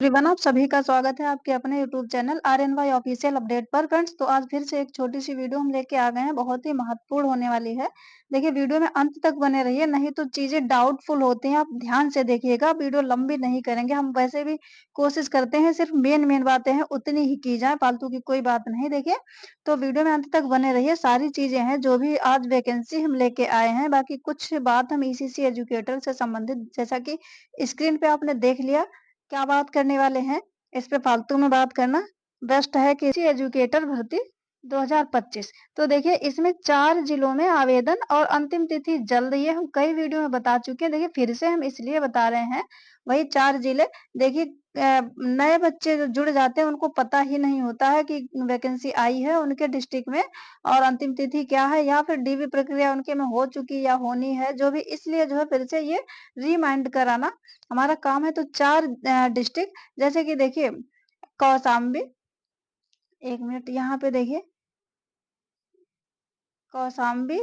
Everyone, आप सभी का स्वागत है आपके अपने यूट्यूब चैनल आरएनवाई ऑफिशियल अपडेट पर। फ्रेंड्स, तो आज फिर से एक छोटी सी वीडियो हम लेके आ गए हैं, बहुत ही महत्वपूर्ण होने वाली है। देखिए, वीडियो में अंत तक बने रहिए, नहीं तो चीजें डाउटफुल होती हैं। आप ध्यान से देखिएगा, वीडियो लंबी नहीं करेंगे। हम वैसे भी कोशिश करते हैं सिर्फ मेन मेन बातें हैं उतनी ही की जाए, फालतू की कोई बात नहीं। देखिए, तो वीडियो में अंत तक बने रहिए। सारी चीजें हैं जो भी आज वैकेंसी हम लेके आए हैं। बाकी कुछ बात हम ईसीसी एजुकेटर से संबंधित, जैसा कि स्क्रीन पे आपने देख लिया, क्या बात करने वाले हैं। इस पे फालतू में बात करना बेस्ट है। किसी एजुकेटर भर्ती 2025। तो देखिए, इसमें 4 जिलों में आवेदन और अंतिम तिथि जल्द, ये हम कई वीडियो में बता चुके हैं। देखिए, फिर से हम इसलिए बता रहे हैं, वही 4 जिले। देखिए, नए बच्चे जो जुड़ जाते हैं उनको पता ही नहीं होता है कि वैकेंसी आई है उनके डिस्ट्रिक्ट में और अंतिम तिथि क्या है, या फिर डीवी प्रक्रिया उनके में हो चुकी या होनी है, जो भी। इसलिए जो है फिर से ये रिमाइंड कराना हमारा काम है। तो 4 डिस्ट्रिक्ट, जैसे कि देखिए, कौशाम्बी, 1 मिनट यहाँ पे देखिए, कौशाम्बी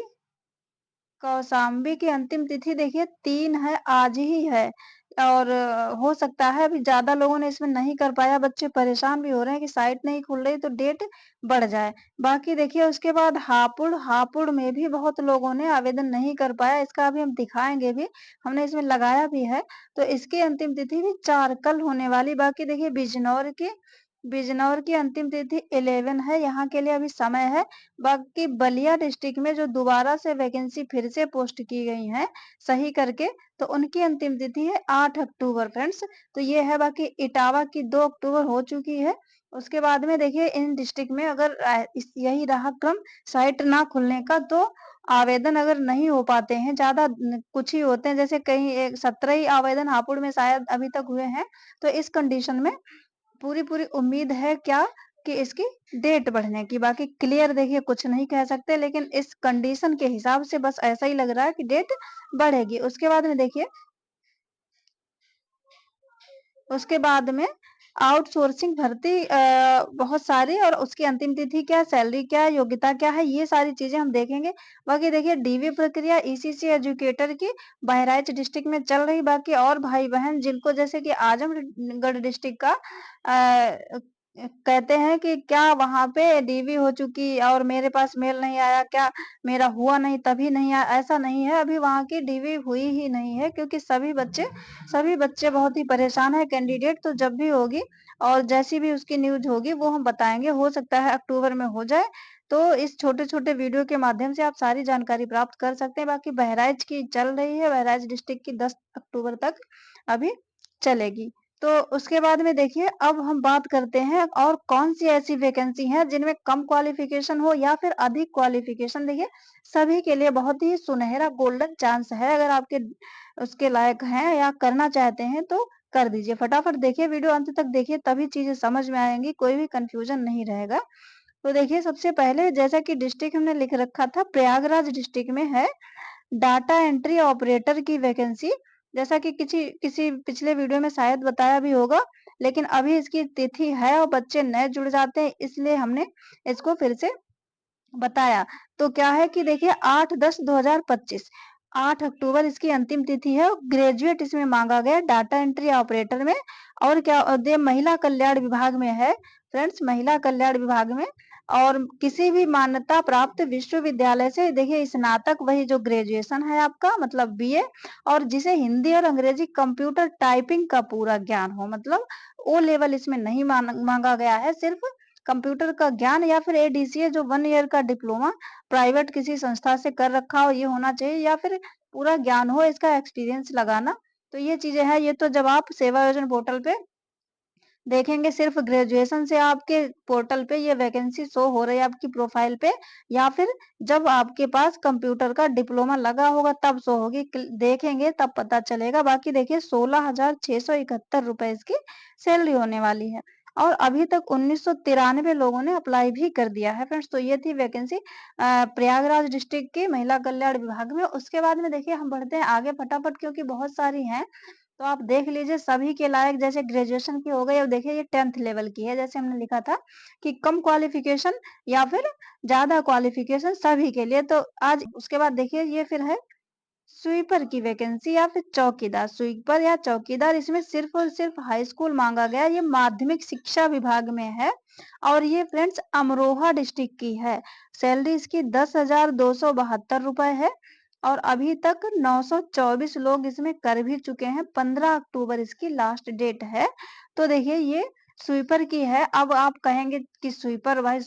कौशाम्बी की अंतिम तिथि देखिए 3 है, आज ही है। और हो सकता है अभी ज़्यादा लोगों ने इसमें नहीं कर पाया, बच्चे परेशान भी हो रहे हैं कि साइट नहीं खुल रही तो डेट बढ़ जाए। बाकी देखिए, उसके बाद हापुड़ में भी बहुत लोगों ने आवेदन नहीं कर पाया, इसका अभी हम दिखाएँगे भी, हमने इसमें लगाया भी है। तो इसकी अंतिम तिथि भी 4 कल होने वाली। बाकी देखिए, बिजनौर की अंतिम तिथि 11 है, यहाँ के लिए अभी समय है। बाकी बलिया डिस्ट्रिक्ट में जो दोबारा से वैकेंसी फिर से पोस्ट की गई हैं सही करके, तो उनकी अंतिम तिथि है 8 अक्टूबर। फ्रेंड्स, तो ये है। बाकी इटावा की 2 अक्टूबर हो चुकी है। उसके बाद में देखिए, इन डिस्ट्रिक्ट में अगर यही रहा क्रम साइट ना खुलने का, तो आवेदन अगर नहीं हो पाते हैं, ज्यादा कुछ ही होते हैं, जैसे कहीं 17 ही आवेदन हापुड़ में शायद अभी तक हुए हैं। तो इस कंडीशन में पूरी पूरी उम्मीद है क्या, कि इसकी डेट बढ़ने की। बाकी क्लियर देखिए कुछ नहीं कह सकते, लेकिन इस कंडीशन के हिसाब से बस ऐसा ही लग रहा है कि डेट बढ़ेगी। उसके बाद में आउटसोर्सिंग भर्ती बहुत सारी, और उसकी अंतिम तिथि क्या, सैलरी क्या, योग्यता क्या है, ये सारी चीजें हम देखेंगे। बाकी देखिए, डीवी प्रक्रिया ईसीसी एजुकेटर की बहराइच डिस्ट्रिक्ट में चल रही। बाकी और भाई बहन जिनको, जैसे कि आजमगढ़ डिस्ट्रिक्ट का कहते हैं कि क्या वहां पे डीवी हो चुकी और मेरे पास मेल नहीं आया, क्या मेरा हुआ नहीं तभी नहीं आया, ऐसा नहीं है। अभी वहां की डीवी हुई ही नहीं है, क्योंकि सभी बच्चे बहुत ही परेशान है। कैंडिडेट तो जब भी होगी और जैसी भी उसकी न्यूज होगी वो हम बताएंगे। हो सकता है अक्टूबर में हो जाए। तो इस छोटे छोटे वीडियो के माध्यम से आप सारी जानकारी प्राप्त कर सकते हैं। बाकी बहराइच की चल रही है, बहराइच डिस्ट्रिक्ट की 10 अक्टूबर तक अभी चलेगी। तो उसके बाद में देखिए, अब हम बात करते हैं और कौन सी ऐसी वैकेंसी है जिनमें कम क्वालिफिकेशन हो या फिर अधिक क्वालिफिकेशन। देखिए, सभी के लिए बहुत ही सुनहरा गोल्डन चांस है। अगर आपके उसके लायक हैं या करना चाहते हैं तो कर दीजिए। फटाफट देखिए, वीडियो अंत तक देखिए, तभी चीजें समझ में आएंगी, कोई भी कंफ्यूजन नहीं रहेगा। तो देखिए, सबसे पहले जैसा कि डिस्ट्रिक्ट हमने लिख रखा था, प्रयागराज डिस्ट्रिक्ट में है डाटा एंट्री ऑपरेटर की वैकेंसी। जैसा कि किसी किसी पिछले वीडियो में शायद बताया भी होगा, लेकिन अभी इसकी तिथि है और बच्चे नए जुड़ जाते हैं, इसलिए हमने इसको फिर से बताया। तो क्या है कि देखिए, 8/10/2025, 8 अक्टूबर इसकी अंतिम तिथि है। ग्रेजुएट इसमें मांगा गया डाटा एंट्री ऑपरेटर में। और क्या महिला कल्याण विभाग में है। फ्रेंड्स, महिला कल्याण विभाग में, और किसी भी मान्यता प्राप्त विश्वविद्यालय से। देखिए, स्नातक वही जो ग्रेजुएशन है आपका, मतलब बीए, और जिसे हिंदी और अंग्रेजी कंप्यूटर टाइपिंग का पूरा ज्ञान हो, मतलब ओ लेवल इसमें नहीं मांगा गया है, सिर्फ कंप्यूटर का ज्ञान, या फिर एडीसीए जो 1 ईयर का डिप्लोमा प्राइवेट किसी संस्था से कर रखा हो, ये होना चाहिए, या फिर पूरा ज्ञान हो, इसका एक्सपीरियंस लगाना। तो ये चीजें हैं। ये तो जब आप सेवा योजना पोर्टल पे देखेंगे, सिर्फ ग्रेजुएशन से आपके पोर्टल पे ये वैकेंसी शो हो रही है आपकी प्रोफाइल पे, या फिर जब आपके पास कंप्यूटर का डिप्लोमा लगा होगा तब शो होगी। देखेंगे तब पता चलेगा। बाकी देखिए, 16,671 रुपए इसकी सैलरी होने वाली है। और अभी तक 1993 लोगों ने अप्लाई भी कर दिया है। फ्रेंड्स, तो ये थी वैकेंसी प्रयागराज डिस्ट्रिक्ट की महिला कल्याण विभाग में। उसके बाद में देखिए, हम बढ़ते हैं आगे फटाफट, क्योंकि बहुत सारी हैं। तो आप देख लीजिए, सभी के लायक, जैसे ग्रेजुएशन की हो गई, और देखिए ये 10th लेवल की है, जैसे हमने लिखा था कि कम क्वालिफिकेशन या फिर ज्यादा क्वालिफिकेशन, सभी के लिए। तो आज उसके बाद देखिए, ये फिर है स्वीपर की वैकेंसी या फिर चौकीदार, स्वीपर या चौकीदार इसमें सिर्फ और सिर्फ हाई स्कूल मांगा गया। ये माध्यमिक शिक्षा विभाग में है और ये फ्रेंड्स अमरोहा डिस्ट्रिक्ट की है। सैलरी इसकी 10,272 रुपए है और अभी तक 924 लोग इसमें कर भी चुके हैं। 15 अक्टूबर इसकी लास्ट डेट है। तो देखिए ये स्वीपर की है। अब आप कहेंगे कि स्वीपर भाई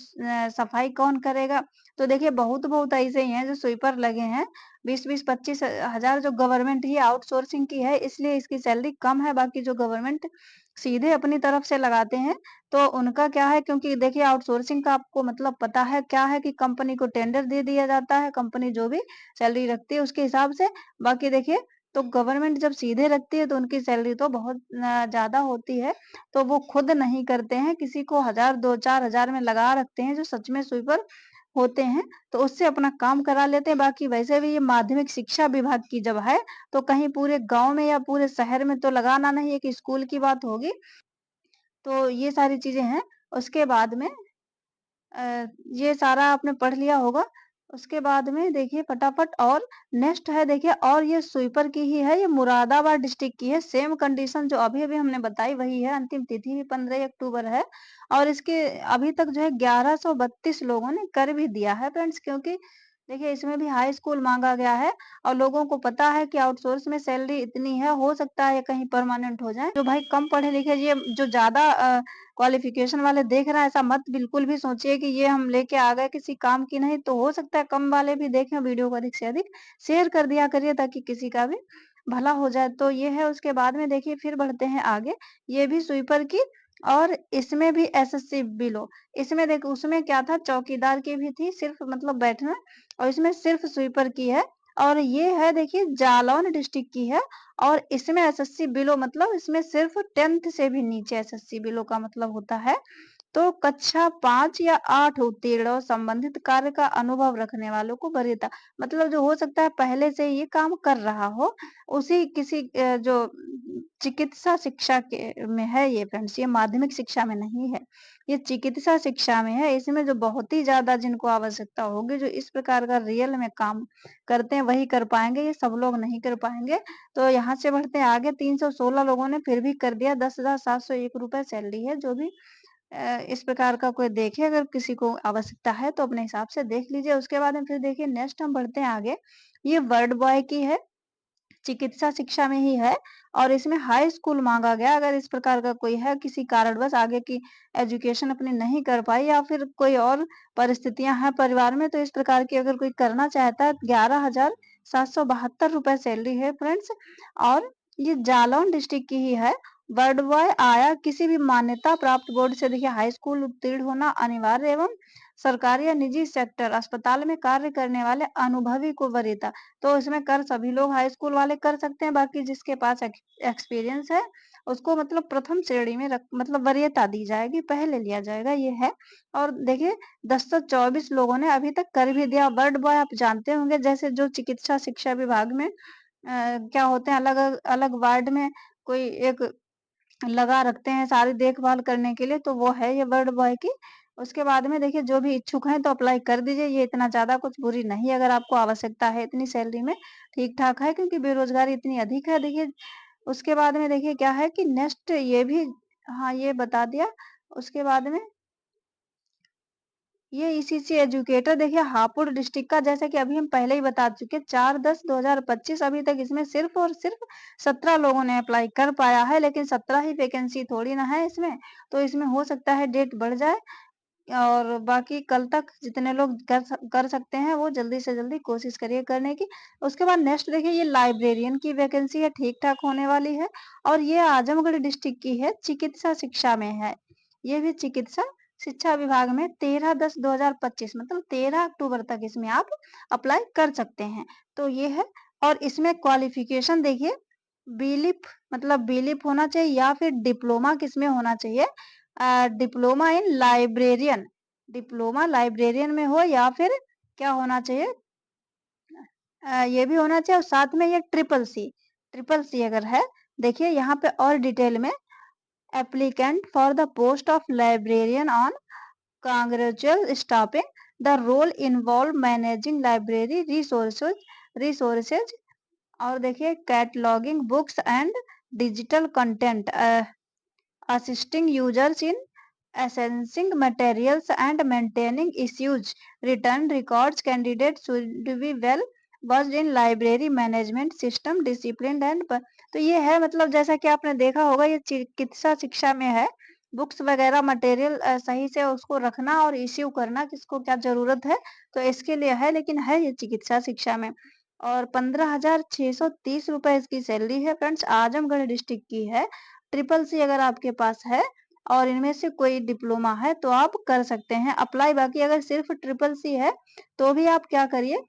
सफाई कौन करेगा? तो देखिए बहुत बहुत ऐसे ही हैं जो स्वीपर लगे हैं। 20-20, 25 हज़ार जो गवर्नमेंट ही आउटसोर्सिंग की है इसलिए इसकी सैलरी कम है। बाकी जो गवर्नमेंट सीधे अपनी तरफ से लगाते हैं तो उनका क्या है, क्योंकि देखिए आउटसोर्सिंग का आपको मतलब पता है क्या है कि कंपनी को टेंडर दे दिया जाता है, कंपनी जो भी सैलरी रखती है उसके हिसाब से। बाकी देखिए तो गवर्नमेंट जब सीधे रखती है तो उनकी सैलरी तो बहुत ज़्यादा होती है। तो वो खुद नहीं करते हैं, किसी को 1000 2-4 हज़ार में लगा रखते हैं जो सच में स्वीपर होते हैं, तो उससे अपना काम करा लेते हैं। बाकी वैसे भी ये माध्यमिक शिक्षा विभाग की जब है, तो कहीं पूरे गाँव में या पूरे शहर में तो लगाना नहीं है कि स्कूल की बात होगी। तो ये सारी चीज़ें हैं। उसके बाद में ये सारा आपने पढ़ लिया होगा। उसके बाद में देखिए फटाफट और नेक्स्ट है देखिए, और ये स्वीपर की ही है, ये मुरादाबाद डिस्ट्रिक्ट की है। सेम कंडीशन जो अभी-अभी हमने बताई वही है, अंतिम तिथि भी 15 अक्टूबर है और इसके अभी तक जो है 1132 लोगों ने कर भी दिया है फ्रेंड्स, क्योंकि देखिए इसमें भी हाई स्कूल माँगा गया है और लोगों को पता है कि आउटसोर्स में सैलरी इतनी है, हो सकता है ये कहीं परमानेंट हो जाए। जो भाई कम पढ़े लिखे ये जो ज़्यादा क्वालिफ़िकेशन वाले देख रहे हैं, ऐसा मत बिल्कुल भी सोचिए कि ये हम लेके आ गए किसी काम की नहीं, तो हो सकता है कम वाले भी देखें वीडियो को अधिक से अधिक शेयर कर दिया करिए ताकि किसी का भी भला हो जाए। तो ये है, उसके बाद में देखिए फिर बढ़ते हैं आगे, ये भी स्वीपर की और इसमें भी एसएससी बिलो। इसमें देखो उसमें क्या था, चौकीदार की भी थी सिर्फ मतलब बैठना, और इसमें सिर्फ स्वीपर की है और ये है देखिए जालौन डिस्ट्रिक्ट की है और इसमें एसएससी बिलो मतलब इसमें सिर्फ 10th से भी नीचे एसएससी बिलो का मतलब होता है। तो कक्षा 5 या 8 उत्तीर्ण और संबंधित कार्य का अनुभव रखने वालों को वरीयता, मतलब जो हो सकता है पहले से ये काम कर रहा हो, उसी किसी जो चिकित्सा शिक्षा के में है ये फ्रेंड्स, ये माध्यमिक शिक्षा में नहीं है, ये चिकित्सा शिक्षा में है। इसमें जो बहुत ही ज़्यादा जिनको आवश्यकता होगी, जो इस प्रकार का रियल में काम करते हैं वही कर पाएँगे, ये सब लोग नहीं कर पाएँगे। तो यहाँ से बढ़ते हैं आगे, 316 लोगों ने फिर भी कर दिया, 10,701 रुपए सैलरी है। जो भी इस प्रकार का कोई देखे, अगर किसी को आवश्यकता है तो अपने हिसाब से देख लीजिए। उसके बाद में फिर देखिए नेक्स्ट हम बढ़ते हैं आगे, ये वर्ड बॉय की है, चिकित्सा शिक्षा में ही है और इसमें हाई स्कूल माँगा गया। अगर इस प्रकार का कोई है, किसी कारणवश आगे की एजुकेशन अपनी नहीं कर पाई या फिर कोई और परिस्थितियाँ हैं परिवार में, तो इस प्रकार की अगर कोई करना चाहता है, 11,772 रुपए सैलरी है फ्रेंड्स और ये जालौन डिस्ट्रिक्ट की ही है। वर्ड बॉय आया किसी भी मान्यता प्राप्त बोर्ड से देखिए हाई स्कूल उत्तीर्ण होना अनिवार्य एवं सरकारी या निजी सेक्टर अस्पताल में कार्य करने वाले अनुभवी को वरीयता। तो इसमें कर सभी लोग हाई स्कूल वाले कर सकते हैं, बाकी जिसके पास एक्सपीरियंस है उसको मतलब प्रथम श्रेणी में रख मतलब वरीयता दी जाएगी, पहले लिया जाएगा, ये है। और देखिए 1024 लोगों ने अभी तक कर भी दिया। वर्ड बॉय आप जानते होंगे, जैसे जो चिकित्सा शिक्षा विभाग में क्या होते हैं, अलग अलग वार्ड में कोई एक लगा रखते हैं सारी देखभाल करने के लिए, तो वो है ये वर्ड बॉय की। उसके बाद में देखिए जो भी इच्छुक हैं तो अप्लाई कर दीजिए, ये इतना ज़्यादा कुछ बुरी नहीं है अगर आपको आवश्यकता है इतनी सैलरी में, ठीक-ठाक है क्योंकि बेरोज़गारी इतनी अधिक है देखिए। उसके बाद में देखिए क्या है कि नेक्स्ट ये भी, हाँ, ये बता दिया। उसके बाद में ये ईसीसी एजुकेटर देखिए हापुड़ डिस्ट्रिक्ट का, जैसे कि अभी हम पहले ही बता चुके, 4/10/2025 अभी तक इसमें सिर्फ और सिर्फ 17 लोगों ने अप्लाई कर पाया है, लेकिन 17 ही वैकेंसी थोड़ी ना है इसमें, तो इसमें हो सकता है डेट बढ़ जाए और बाकी कल तक जितने लोग कर सकते हैं वो जल्दी से जल्दी कोशिश करिए करने की। उसके बाद नेक्स्ट देखिए ये लाइब्रेरियन की वैकेंसी है, ठीक-ठाक होने वाली है और ये आजमगढ़ डिस्ट्रिक्ट की है, चिकित्सा शिक्षा में है। ये भी चिकित्सा शिक्षा विभाग में 13/10/2025 मतलब 13 अक्टूबर तक इसमें आप अप्लाई कर सकते हैं। तो ये है और इसमें क्वालिफिकेशन देखिए बीलिप मतलब बीलिप होना चाहिए या फिर डिप्लोमा किसमें होना चाहिए, diploma in librarian, diploma librarian में हो या फिर क्या होना चाहिए, ये भी होना चाहिए और साथ में ये ट्रिपल सी अगर है, देखिए यहाँ पे और डिटेल में applicant for the post of librarian on congressional staffing. The role involve managing library resources और देखिए cataloguing books and digital content, assisting users in accessing materials and maintaining issues. Return records candidates should be well versed in library management system, disciplined and तो ये है मतलब जैसा कि आपने देखा होगा ये चिकित्सा शिक्षा में है। बुक्स वगैरह मटेरियल सही से उसको रखना और इश्यू करना किसको क्या ज़रूरत है, तो इसके लिए है लेकिन है ये चिकित्सा शिक्षा में। और 15,630 रुपए इसकी सैलरी है फ्रेंड्स, आजमगढ़ डिस्ट्रिक्ट की है। ट्रिपल सी अगर आपके पास है और इनमें से कोई डिप्लोमा है तो आप कर सकते हैं अप्लाई। बाकी अगर सिर्फ ट्रिपल सी है तो भी आप क्या करिए,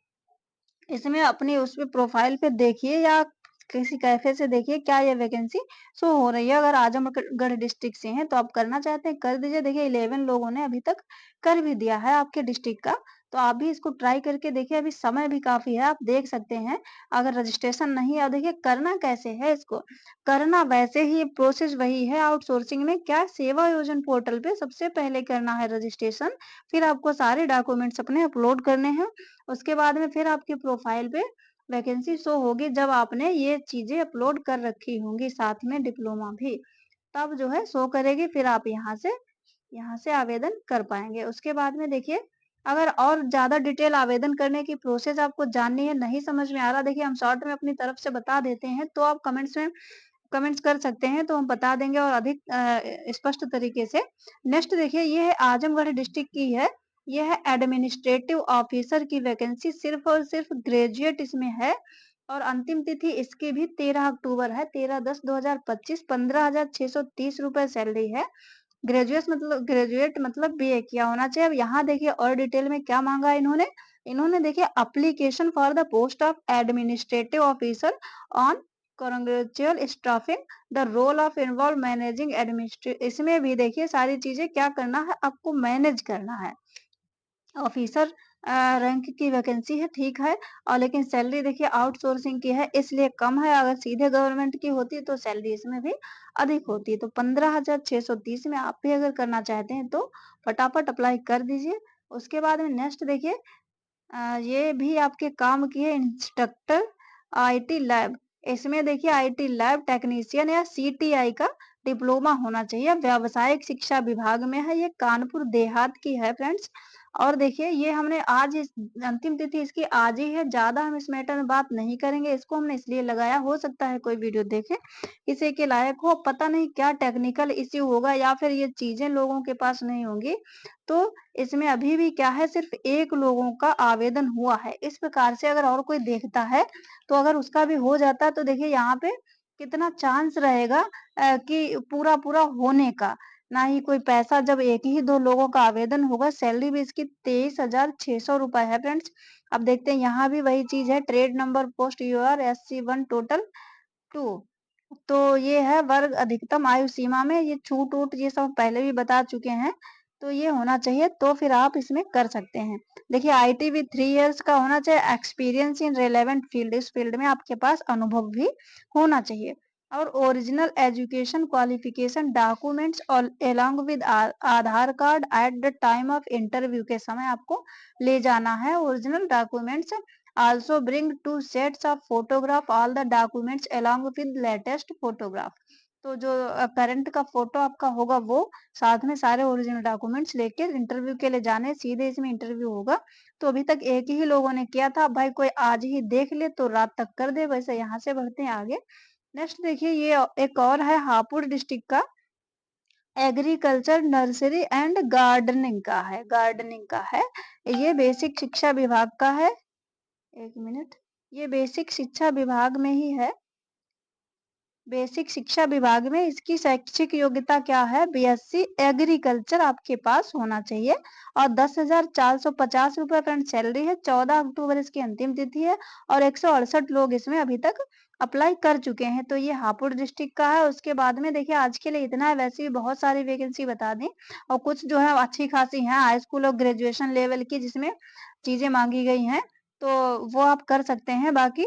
इसमें अपनी उसपे प्रोफाइल पे देखिए या किसी कैफे से देखिए क्या ये वैकेंसी शो हो रही है। अगर आजमगढ़ डिस्ट्रिक्ट से हैं तो आप करना चाहते हैं कर दीजिए। देखिए 11 लोगों ने अभी तक कर भी दिया है आपके डिस्ट्रिक्ट का, तो आप भी इसको ट्राई करके देखिए। अभी समय भी काफ़ी है, आप देख सकते हैं। अगर रजिस्ट्रेशन नहीं है और देखिए करना कैसे है इसको, करना वैसे ही प्रोसेस वही है आउटसोर्सिंग में। क्या सेवा योजन पोर्टल पे सबसे पहले करना है रजिस्ट्रेशन, फिर आपको सारे डॉक्यूमेंट्स अपने अपलोड करने हैं। उसके बाद में फिर आपकी प्रोफाइल पे वैकेंसी शो होगी जब आपने ये चीज़ें अपलोड कर रखी होंगी, साथ में डिप्लोमा भी, तब जो है शो करेगी। फिर आप यहाँ से आवेदन कर पाएँगे। उसके बाद में देखिए अगर और ज़्यादा डिटेल आवेदन करने की प्रोसेस आपको जाननी है, नहीं समझ में आ रहा, देखिए हम शॉर्ट में अपनी तरफ से बता देते हैं, तो आप कमेंट्स कर सकते हैं, तो हम बता देंगे और अधिक स्पष्ट तरीके से। नेक्स्ट देखिए ये है आजमगढ़ डिस्ट्रिक्ट की है, ये है एडमिनिस्ट्रेटिव ऑफिसर की वैकेंसी, सिर्फ और सिर्फ ग्रेजुएट इसमें है। और अंतिम तिथि इसकी भी 13 अक्टूबर है, 13/10/2025, 15,630 रुपए सैलरी है। ग्रेजुएट मतलब बीए किया होना चाहिए। अब यहाँ देखिए और डिटेल में क्या मांगा है इन्होंने, इन्होंने देखिए application for the post of administrative officer on contractual staffing the role of involve managing एडमिनिस्ट्रे, इसमें भी देखिए सारी चीजें क्या करना है, आपको मैनेज करना है। ऑफिसर रैंक की वैकेंसी है, ठीक है। और लेकिन सैलरी देखिए आउटसोर्सिंग की है इसलिए कम है, अगर सीधे गवर्नमेंट की होती तो सैलरी इसमें भी अधिक होती। तो 15,630 में आप भी अगर करना चाहते हैं तो फटाफट अप्लाई कर दीजिए। उसके बाद में नेक्स्ट देखिए ये भी आपके काम की है, इंस्ट्रक्टर आईटी लैब। इसमें देखिए आईटी लैब टेक्नीशियन या सीटीआई का डिप्लोमा होना चाहिए। व्यावसायिक शिक्षा विभाग में है, ये कानपुर देहात की है फ्रेंड्स। और देखिए ये हमने आज अंतिम तिथि इसकी आज ही है, ज्यादा हम इस मैटर में बात नहीं करेंगे, इसको हमने इसलिए लगाया, हो सकता है कोई वीडियो देखे किसी के लायक हो, पता नहीं क्या टेक्निकल इश्यू होगा या फिर ये चीजें लोगों के पास नहीं होंगी। तो इसमें अभी भी क्या है, सिर्फ 1 लोगों का आवेदन हुआ है। इस प्रकार से अगर और कोई देखता है, तो अगर उसका भी हो जाता है तो देखिए यहाँ पे कितना चांस रहेगा कि पूरा-पूरा होने का। ना ही कोई पैसा, जब 1 ही 2 लोगों का आवेदन होगा, सैलरी भी इसकी 23,600 रुपए है फ्रेंड्स। अब देखते हैं यहाँ भी वही चीज़ है, trade number post UR SC1 total 2। तो ये है वर्ग अधिकतम आयु सीमा में, ये छूट-वूट ये सब पहले भी बता चुके हैं। तो ये होना चाहिए तो फिर आप इसमें कर सकते हैं। देखिए आईटी भी 3 इयर्स का होना चाहिए, एक्सपीरियंस इन रिलेवेंट फील्ड, इस फील्ड में आपके पास अनुभव भी होना चाहिए। और ओरिजिनल एजुकेशन क्वालिफिकेशन डॉक्यूमेंट्स और along with Aadhaar card at the time of interview के समय आपको ले जाना है original documents. Also bring 2 sets of photograph all the documents along with latest photograph। तो जो करंट का फोटो आपका होगा वो साथ में सारे ओरिजिनल डॉक्यूमेंट्स लेके इंटरव्यू के लिए जाने, सीधे इसमें इंटरव्यू होगा। तो अभी तक एक ही लोगों ने किया था, भाई कोई आज ही देख ले तो रात तक कर दे। वैसे यहाँ से बढ़ते हैं आगे। नेक्स्ट देखिए ये एक और है हापुड़ डिस्ट्रिक्ट का, एग्रीकल्चर नर्सरी एंड गार्डनिंग का है। ये बेसिक शिक्षा विभाग का है। 1 मिनट, ये बेसिक शिक्षा विभाग में ही है। बेसिक शिक्षा विभाग में इसकी शैक्षिक योग्यता क्या है, बीएससी एग्रीकल्चर आपके पास होना चाहिए। और 10,450 रुपए फ्रेंड सैलरी है। 14 अक्टूबर इसकी अंतिम तिथि है और 168 लोग इसमें अभी तक अप्लाई कर चुके हैं। तो ये हापुड़ डिस्ट्रिक्ट का है। उसके बाद में देखिए आज के लिए इतना है, वैसे भी बहुत सारी वैकेंसी बता दी और कुछ जो है अच्छी खासी है हाई स्कूल और ग्रेजुएशन लेवल की जिसमें चीजें मांगी गई हैं, तो वो आप कर सकते हैं। बाकी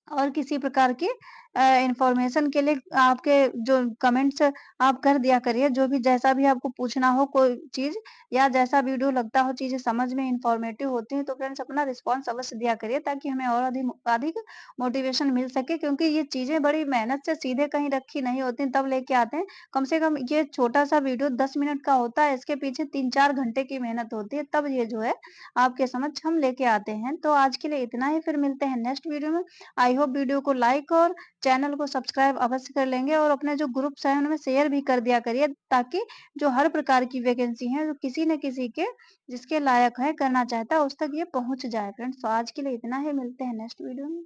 और किसी प्रकार की इन्फॉर्मेशन के लिए आपके जो कमेंट्स आप कर दिया करिए, जो भी जैसा भी आपको पूछना हो कोई चीज़ या जैसा वीडियो लगता हो चीज़ें समझ में इन्फॉर्मेटिव होती हैं, तो फ्रेंड्स अपना रिस्पॉन्स अवश्य दिया करिए ताकि हमें और अधिक मोटिवेशन मिल सके क्योंकि ये चीज़ें बड़ी मेहनत से सीधे कहीं रखी नहीं होती तब लेके आते हैं। कम से कम ये छोटा-सा वीडियो 10 मिनट का होता है, इसके पीछे 3-4 घंटे की मेहनत होती है, तब ये जो है आपके समक्ष हम लेके आते हैं। तो आज के लिए इतना ही, फिर मिलते हैं नेक्स्ट वीडियो में। आई होप वीडियो को लाइक और चैनल को सब्सक्राइब अवश्य कर लेंगे और अपने जो ग्रुप्स हैं उनमें शेयर भी कर दिया करिए ताकि जो हर प्रकार की वैकेंसी है, जो किसी न किसी के जिसके लायक है, करना चाहता है, उस तक ये पहुँच जाए फ्रेंड्स। तो आज के लिए इतना ही, मिलते हैं नेक्स्ट वीडियो में।